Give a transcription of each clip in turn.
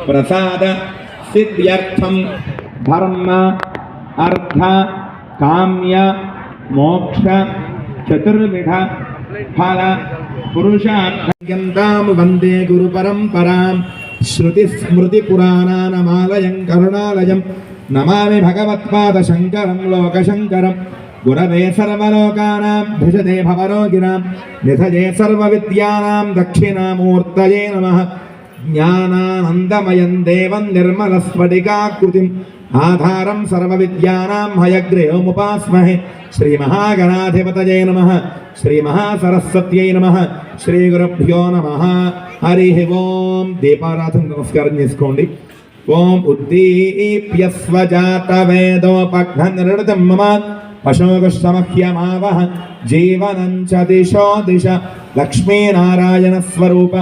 प्रसाद सिद्ध्यर्थम धर्म अर्थ काम्य मोक्ष चतुर्विध फल पुरुषार्थं वंदे गुरु परंपरां श्रुति स्मृति पुराणानामालयं करुणालयं नमामि भगवत्पाद शंकरं लोकशंकरं गुरवे सर्वलोकानां भिषजे भवरोगिणां निधये सर्वविद्यानां दक्षिणामूर्तये नमः। ज्ञानानन्दमयं देवं निर्मलस्फटिकाकृतिम् आधारं सर्वविद्यानां हयग्रीवमुपास्महे। श्रीमहागणाधिपतये नमः। श्रीमहासरस्वत्यै नमः। श्रीगुरुभ्यो नमः। हरिः ओं। दीपाराधन नमस्कारं చేసుకోండి। ओम उद्दीप्य स्वजातवेदोपघ्ननिर्णितं मम पशोगुष्टमह्यमावह जीवनं च दिशो दिश लक्ष्मीनारायण स्वरूप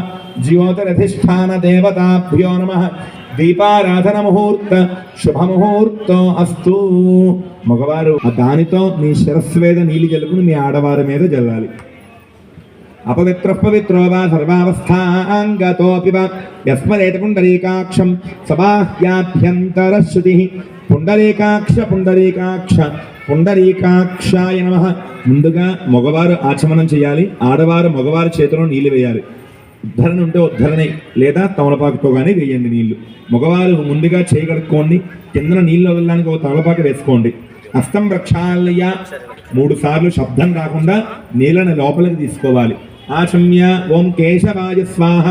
ज्योतिरधिष्ठान देवताभ्यो नमः। दीपाराधन मुहूर्त शुभ मुहूर्त अस्तु। मगवारू दानितो मी शिरस्वेद नीली जल्लुकुनि मी आडवारि मीद जल्लाली। अपवित्रः पवित्रो वा सर्वावस्थांगतोऽपि वा यस्मदेत पुण्डरीकाक्षं सबाह्याभ्यन्तरश्रुतिः। पुण्डरीकाक्ष पुण्डरीकाक्ष पुण्डरीकाक्षाय नमः। ముందుగా మగవారు ఆచమనం చేయాలి, ఆడవారు మగవారి చేతిలో నీళ్లు వేయాలి. ఉద్ధరణ ఉంటే ఉద్ధరణి లేదా తమలపాకుతో కానీ వేయండి నీళ్లు. మగవారు ముందుగా చేయగడుక్కోండి, కిందన నీళ్లు వదలడానికి ఒక తమలపాకు వేసుకోండి. హస్తం ప్రక్షాళయ 3 సార్లు శబ్దం రాకుండా నీళ్ళని లోపలికి తీసుకోవాలి. ఆచమ్య ఓం కేశవాయ స్వాహ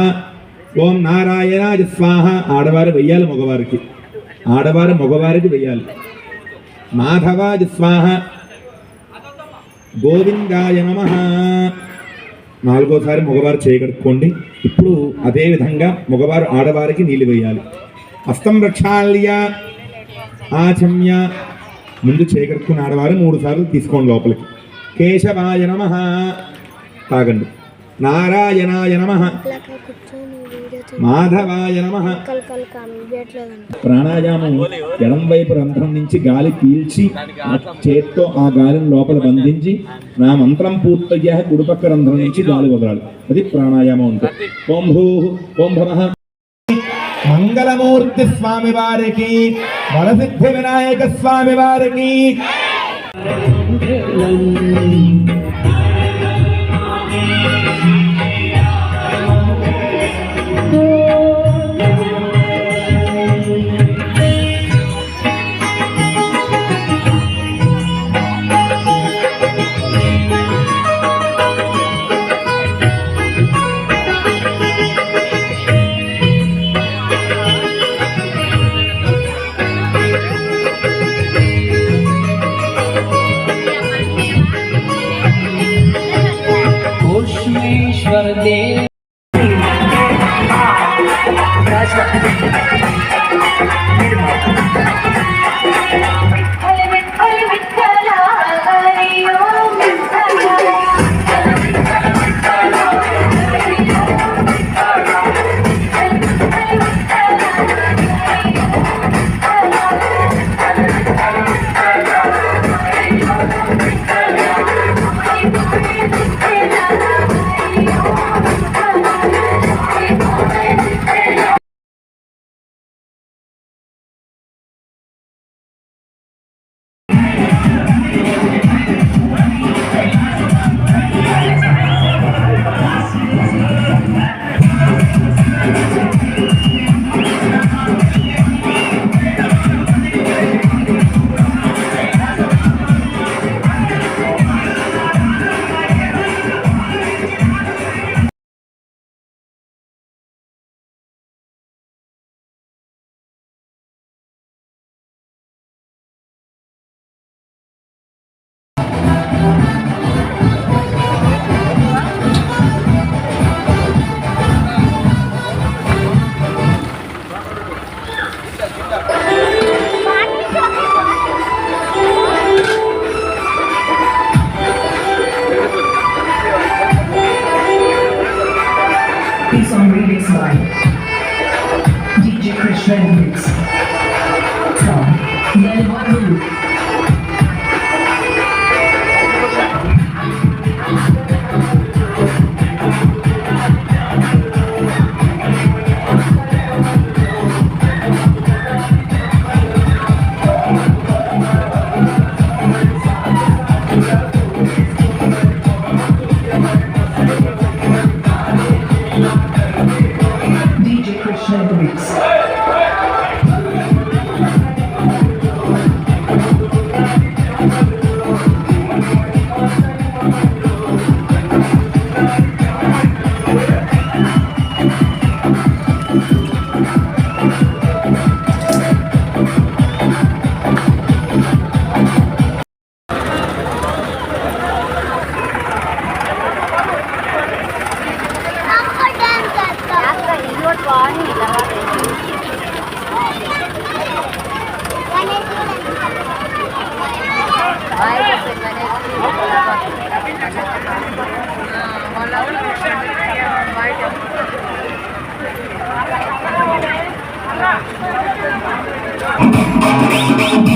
ఓం నారాయణాయ స్వాహ. ఆడవారు వెయ్యాలి, మగవారికి ఆడవారు మగవారికి వెయ్యాలి. మాధవాయ స్వాహ గోవిందాయ నమః. 4వసారి మగవారు చేయగడుక్కోండి. ఇప్పుడు అదే విధంగా మగవారు ఆడవారికి నీళ్ళు వేయాలి. హస్తం ప్రక్షాళ్య ఆచమ్య ముందు చేయగడుక్కున్న ఆడవారు 3 సార్లు తీసుకోండి లోపలికి. కేశవాయ నమః తాగండి. నారాయణాయ నమః మాధవాయ నమః. ప్రాణాయామం ఎడం వైపు రంధ్రం నుంచి గాలి పీల్చి చేత్తో ఆ గాలిని లోపల బంధించి నా మంత్రం పూర్తయ్యా కుడిపక్క రంధ్రం నుంచి గాలి వదలాలి. అది ప్రాణాయామం ఉంటుంది. ఓం భూ ఓం భవః. మంగళమూర్తి స్వామి వారికి, వరసిద్ధి వినాయక స్వామి వారికి.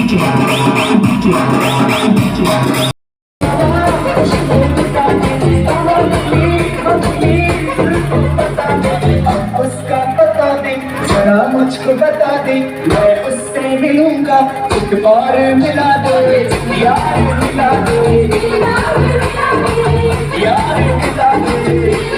उसका बता दे जरा मुझको बता दे मैं उससे मिलूंगा एक बार मिला दे यार मिला दे यार मिला दे